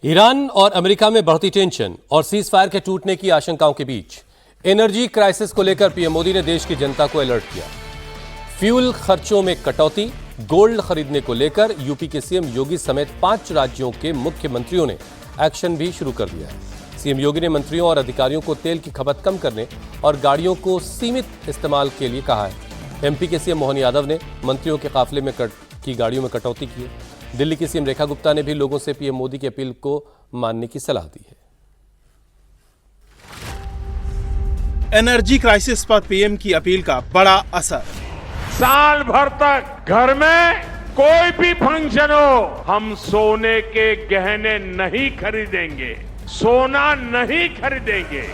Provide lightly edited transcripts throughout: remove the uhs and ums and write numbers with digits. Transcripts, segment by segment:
Iran और America में बढ़ती टेंशन और सीज फायर के टूटने की आशंकाओं के बीच एनर्जी क्राइसिस को लेकर पीएम मोदी ने देश की जनता को अलर्ट किया। फ्यूल खर्चों में कटौती, गोल्ड खरीदने को लेकर यूपी के सीएम योगी समेत 5 राज्यों के मुख्यमंत्रियों ने एक्शन भी शुरू कर दिया है। सीएम योगी ने मंत्रियों और अधिकारियों को तेल की खपत कम करने और गाड़ियों को सीमित इस्तेमाल के लिए कहा है। एमपी के सीएम मोहन यादव ने मंत्रियों के काफिले में की गाड़ियों में कटौती की है। दिल्ली की सीएम रेखा गुप्ता ने भी लोगों से पीएम मोदी की अपील को मानने की सलाह दी है। एनर्जी क्राइसिस पर पीएम की अपील का बड़ा असर। साल भर तक घर में कोई भी फंक्शन हो, हम सोने के गहने नहीं खरीदेंगे, सोना नहीं खरीदेंगे।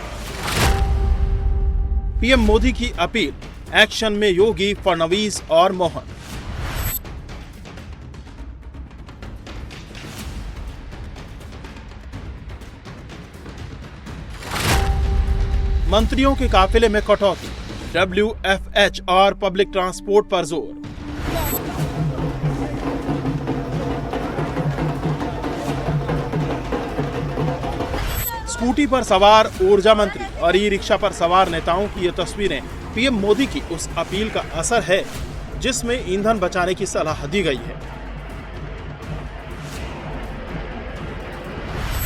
पीएम मोदी की अपील, एक्शन में योगी, फडणवीस और मोहन। मंत्रियों के काफिले में कटौती, WFH और पब्लिक ट्रांसपोर्ट पर जोर। स्कूटी पर सवार ऊर्जा मंत्री और ई रिक्शा पर सवार नेताओं की ये तस्वीरें पीएम मोदी की उस अपील का असर है जिसमें ईंधन बचाने की सलाह दी गई है।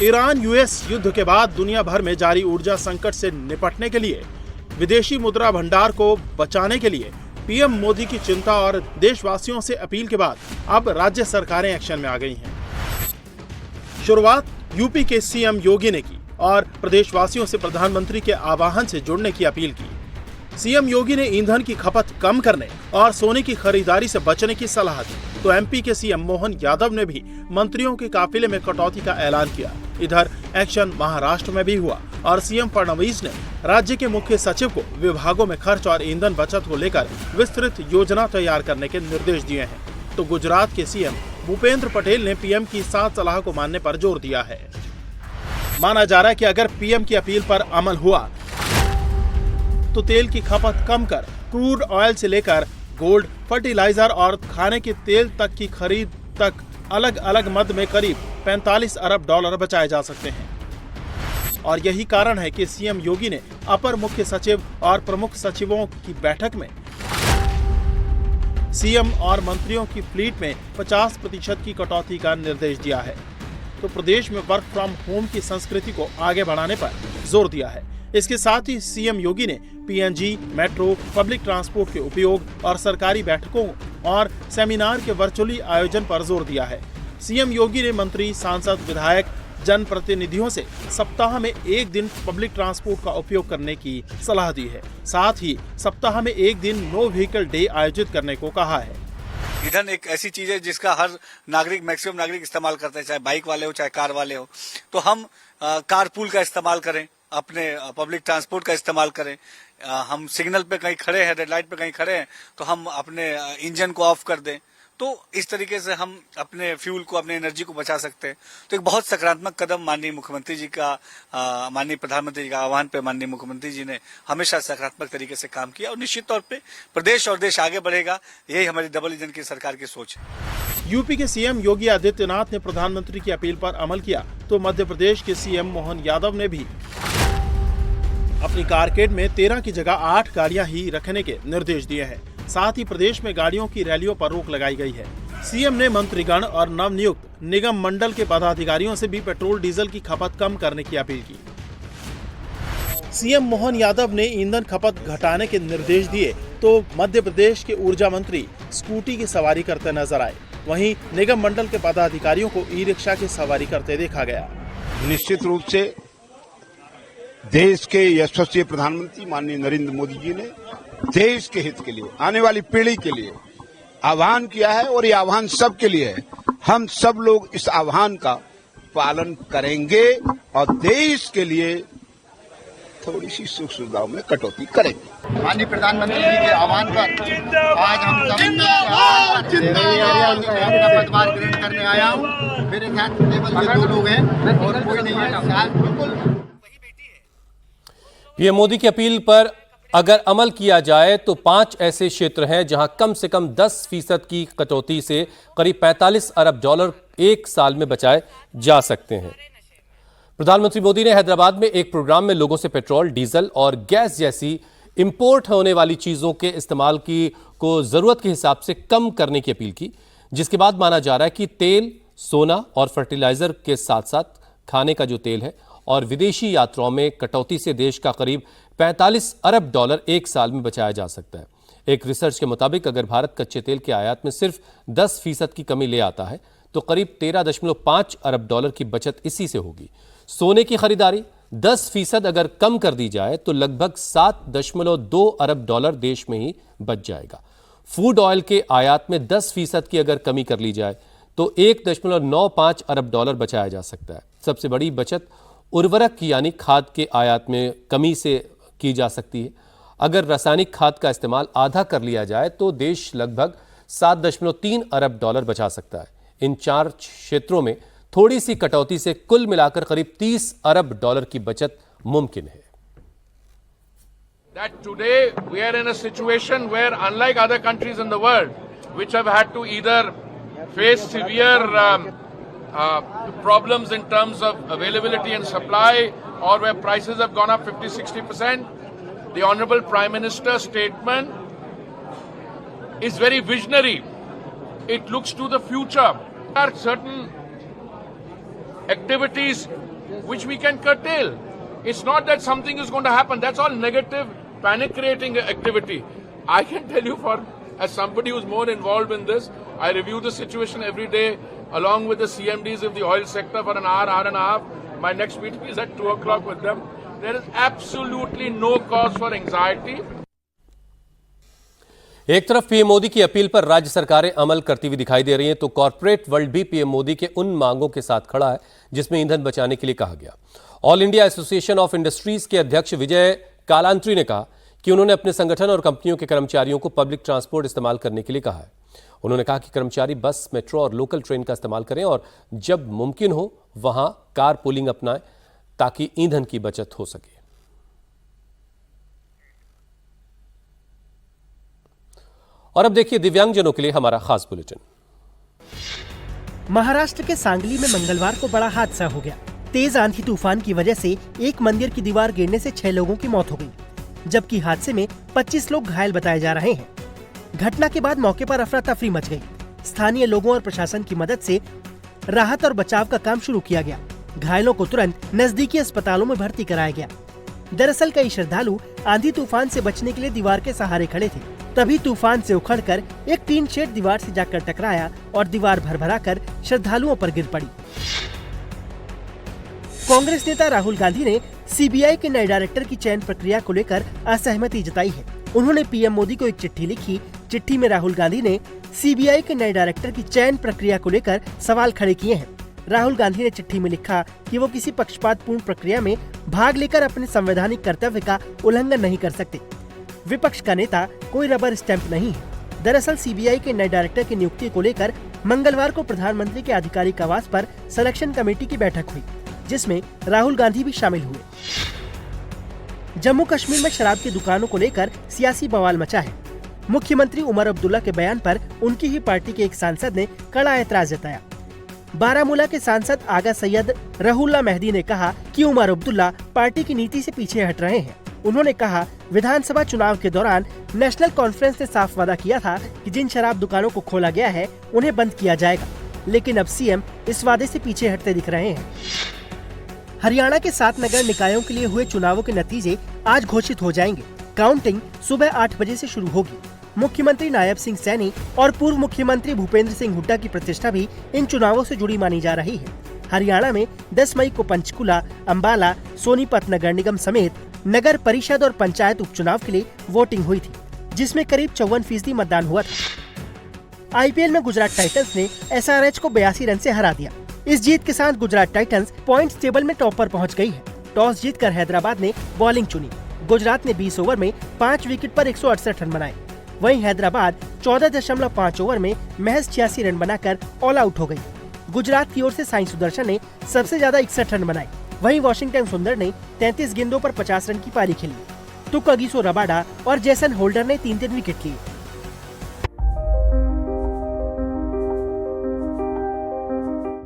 ईरान यूएस युद्ध के बाद दुनिया भर में जारी ऊर्जा संकट से निपटने के लिए, विदेशी मुद्रा भंडार को बचाने के लिए पीएम मोदी की चिंता और देशवासियों से अपील के बाद अब राज्य सरकारें एक्शन में आ गई हैं। शुरुआत यूपी के सीएम योगी ने की और प्रदेशवासियों से प्रधानमंत्री के आह्वान से जुड़ने की अपील की। सीएम योगी ने ईंधन की खपत कम करने और सोने की खरीदारी से बचने की सलाह दी, तो एमपी के सीएम मोहन यादव ने भी मंत्रियों के काफिले में कटौती का ऐलान किया। इधर एक्शन महाराष्ट्र में भी हुआ और सीएम फडणवीस ने राज्य के मुख्य सचिव को विभागों में खर्च और ईंधन बचत को लेकर विस्तृत योजना तैयार करने के निर्देश दिए हैं। तो गुजरात के सीएम भूपेंद्र पटेल ने पीएम की 7 सलाह को मानने पर जोर दिया है। माना जा रहा है कि अगर पीएम की अपील पर अमल हुआ तो तेल की खपत कम कर क्रूड ऑयल से लेकर गोल्ड, फर्टिलाइजर और खाने के तेल तक की खरीद तक अलग अलग मद में करीब 45 अरब डॉलर बचाए जा सकते हैं। और यही कारण है कि सीएम योगी ने अपर मुख्य सचिव और प्रमुख सचिवों की बैठक में सीएम और मंत्रियों की फ्लीट में 50% की कटौती का निर्देश दिया है। तो प्रदेश में वर्क फ्रॉम होम की संस्कृति को आगे बढ़ाने पर जोर दिया है। इसके साथ ही सीएम योगी ने पीएनजी, मेट्रो, पब्लिक ट्रांसपोर्ट के उपयोग और सरकारी बैठकों और सेमिनार के वर्चुअली आयोजन पर जोर दिया है। सीएम योगी ने मंत्री, सांसद, विधायक, जनप्रतिनिधियों से सप्ताह में 1 दिन पब्लिक ट्रांसपोर्ट का उपयोग करने की सलाह दी है। साथ ही सप्ताह में 1 दिन नो व्हीकल डे आयोजित करने को कहा है। ईंधन एक ऐसी चीज है जिसका हर नागरिक, मैक्सिमम नागरिक इस्तेमाल करते हैं, चाहे बाइक वाले हो चाहे कार वाले हो। तो हम कारपूल का इस्तेमाल करें, अपने पब्लिक ट्रांसपोर्ट का इस्तेमाल करें। हम सिग्नल पे कहीं खड़े हैं, रेड लाइट पे कहीं खड़े हैं, तो हम अपने इंजन को ऑफ कर दें। तो इस तरीके से हम अपने फ्यूल को, अपने एनर्जी को बचा सकते हैं। तो एक बहुत सकारात्मक कदम माननीय मुख्यमंत्री जी का, माननीय प्रधानमंत्री जी का आह्वान पे माननीय मुख्यमंत्री जी ने हमेशा सकारात्मक तरीके से काम किया और निश्चित तौर पे प्रदेश और देश आगे बढ़ेगा। यही हमारी डबल इंजन की सरकार की सोच है। यूपी के सीएम योगी आदित्यनाथ ने प्रधानमंत्री की अपील पर अमल किया, तो मध्य प्रदेश के सीएम मोहन यादव ने भी अपनी कारकेड में 13 की जगह 8 गाड़ियां ही रखने के निर्देश दिए हैं। साथ ही प्रदेश में गाड़ियों की रैलियों पर रोक लगाई गई है। सीएम ने मंत्रीगण और नवनियुक्त निगम मंडल के पदाधिकारियों से भी पेट्रोल डीजल की खपत कम करने की अपील की। सीएम मोहन यादव ने ईंधन खपत घटाने के निर्देश दिए, तो मध्य प्रदेश के ऊर्जा मंत्री स्कूटी की सवारी करते नजर आए। वहीं निगम मंडल के पदाधिकारियों को ई रिक्शा की सवारी करते देखा गया। निश्चित रूप से देश के यशस्वी प्रधानमंत्री माननीय नरेंद्र मोदी जी ने देश के हित के लिए, आने वाली पीढ़ी के लिए आह्वान किया है और ये आह्वान सबके लिए है। हम सब लोग इस आह्वान का पालन करेंगे और देश के लिए थोड़ी सी सुख सुविधाओं में कटौती करेंगे। माननीय प्रधानमंत्री जी के आह्वान पर आज हम अपना पदभार ग्रहण करने आया हूँ। मेरे साथ केवल 2 लोग हैं और कोई नहीं है। बिल्कुल पीएम मोदी की अपील पर अगर अमल किया जाए तो 5 ऐसे क्षेत्र हैं जहां कम से कम 10% की कटौती से करीब 45 अरब डॉलर एक साल में बचाए जा सकते हैं। प्रधानमंत्री मोदी ने हैदराबाद में एक प्रोग्राम में लोगों से पेट्रोल, डीजल और गैस जैसी इंपोर्ट होने वाली चीजों के इस्तेमाल को जरूरत के हिसाब से कम करने की अपील की, जिसके बाद माना जा रहा है कि तेल, सोना और फर्टिलाइजर के साथ साथ खाने का जो तेल है और विदेशी यात्राओं में कटौती से देश का करीब 45 अरब डॉलर एक साल में बचाया जा सकता है। एक रिसर्च के मुताबिक अगर भारत कच्चे तेल के आयात में सिर्फ 10% की कमी ले आता है तो करीब 13.5 अरब डॉलर की बचत इसी से होगी। सोने की खरीदारी 10% अगर कम कर दी जाए तो लगभग 7.2 अरब डॉलर देश में ही बच जाएगा। फूड ऑयल के आयात में 10% की अगर कमी कर ली जाए तो 1.95 अरब डॉलर बचाया जा सकता है। सबसे बड़ी बचत उर्वरक यानी खाद के आयात में कमी से की जा सकती है। अगर रासायनिक खाद का इस्तेमाल आधा कर लिया जाए तो देश लगभग 7.3 अरब डॉलर बचा सकता है। इन 4 क्षेत्रों में थोड़ी सी कटौती से कुल मिलाकर करीब 30 अरब डॉलर की बचत मुमकिन है। That today we are in a situation where, unlike other countries in the world, which have had to either face severe problems in terms of availability and supply, or where prices have gone up 50-60%, the Honorable Prime Minister's statement is very visionary. It looks to the future. There are certain activities which we can curtail. It's not that something is going to happen. That's all negative, panic-creating activity. I can tell you, as somebody who's more involved in this, I review the situation every day along with the CMDs of the oil sector for an hour and a half. My next meeting is at 2 o'clock with them. There is absolutely no cause for anxiety. एक तरफ PM Modi की appeal पर राज्य सरकारें अमल करती हुई दिखाई दे रही हैं तो कॉर्पोरेट वर्ल्ड भी पीएम मोदी के उन मांगों के साथ खड़ा है जिसमें ईंधन बचाने के लिए कहा गया। All India association of industries के अध्यक्ष विजय कालांत्री ने कहा कि उन्होंने अपने संगठन और कंपनियों के कर्मचारियों को पब्लिक ट्रांसपोर्ट इस्तेमाल करने के लिए कहा है। उन्होंने कहा कि कर्मचारी बस, मेट्रो और लोकल ट्रेन का इस्तेमाल करें और जब मुमकिन हो वहां कार पूलिंग अपनाएं ताकि ईंधन की बचत हो सके। और अब देखिए दिव्यांगजनों के लिए हमारा खास बुलेटिन। महाराष्ट्र के सांगली में मंगलवार को बड़ा हादसा हो गया। तेज आंधी तूफान की वजह से एक मंदिर की दीवार गिरने से 6 लोगों की मौत हो गई, जबकि हादसे में 25 लोग घायल बताए जा रहे हैं। घटना के बाद मौके पर अफरा तफरी मच गई। स्थानीय लोगों और प्रशासन की मदद से राहत और बचाव का काम शुरू किया गया। घायलों को तुरंत नजदीकी अस्पतालों में भर्ती कराया गया। दरअसल कई श्रद्धालु आंधी तूफान से बचने के लिए दीवार के सहारे खड़े थे, तभी तूफान से उखड़कर एक टीन शेड दीवार से जाकर टकराया और दीवार भरभराकर श्रद्धालुओं पर गिर पड़ी। कांग्रेस नेता राहुल गांधी ने सीबीआई के नए डायरेक्टर की चयन प्रक्रिया को लेकर असहमति जताई है। उन्होंने पीएम मोदी को एक चिट्ठी लिखी। चिट्ठी में राहुल गांधी ने सीबीआई के नए डायरेक्टर की चयन प्रक्रिया को लेकर सवाल खड़े किए हैं। राहुल गांधी ने चिट्ठी में लिखा कि वो किसी पक्षपातपूर्ण प्रक्रिया में भाग लेकर अपने संवैधानिक कर्तव्य का उल्लंघन नहीं कर सकते। विपक्ष का नेता कोई रबर स्टैंप नहीं है। दरअसल सीबीआई के नए डायरेक्टर की नियुक्ति को लेकर मंगलवार को प्रधानमंत्री के आधिकारिक आवास पर सिलेक्शन कमेटी की बैठक हुई, जिसमें राहुल गांधी भी शामिल हुए। जम्मू कश्मीर में शराब की दुकानों को लेकर सियासी बवाल मचा है। मुख्यमंत्री उमर अब्दुल्ला के बयान पर उनकी ही पार्टी के एक सांसद ने कड़ा ऐतराज जताया। बारामूला के सांसद आगा सैयद रहुल्ला मेहदी ने कहा कि उमर अब्दुल्ला पार्टी की नीति से पीछे हट रहे हैं। उन्होंने कहा, विधानसभा चुनाव के दौरान नेशनल कॉन्फ्रेंस ने साफ वादा किया था कि जिन शराब दुकानों को खोला गया है उन्हें बंद किया जाएगा, लेकिन अब सीएम इस वादे से पीछे हटते दिख रहे हैं। हरियाणा के 7 नगर निकायों के लिए हुए चुनावों के नतीजे आज घोषित हो जाएंगे। काउंटिंग सुबह 8 बजे से शुरू होगी। मुख्यमंत्री नायब सिंह सैनी और पूर्व मुख्यमंत्री भूपेंद्र सिंह हुड्डा की प्रतिष्ठा भी इन चुनावों से जुड़ी मानी जा रही है। हरियाणा में 10 मई को पंचकुला, अंबाला, सोनीपत नगर निगम समेत नगर परिषद और पंचायत उपचुनाव के लिए वोटिंग हुई थी, जिसमें करीब 54% मतदान हुआ था। आईपीएल में गुजरात टाइटंस ने एसआरएच को 82 रन से हरा दिया। इस जीत के साथ गुजरात टाइटंस पॉइंट्स टेबल में टॉप पर पहुंच गई है। टॉस जीतकर हैदराबाद ने बॉलिंग चुनी। गुजरात ने 20 ओवर में 5 विकेट पर 168 रन बनाए। वहीं हैदराबाद 14.5 ओवर में महज 86 रन बनाकर ऑल आउट हो गई। गुजरात की ओर से साई सुदर्शन ने सबसे ज्यादा 61 रन बनाए। वहीं वॉशिंगटन सुंदर ने 33 गेंदों पर 50 रन की पारी खेली तो कगिसो रबाडा और जेसन होल्डर ने 3-3 विकेट लिए।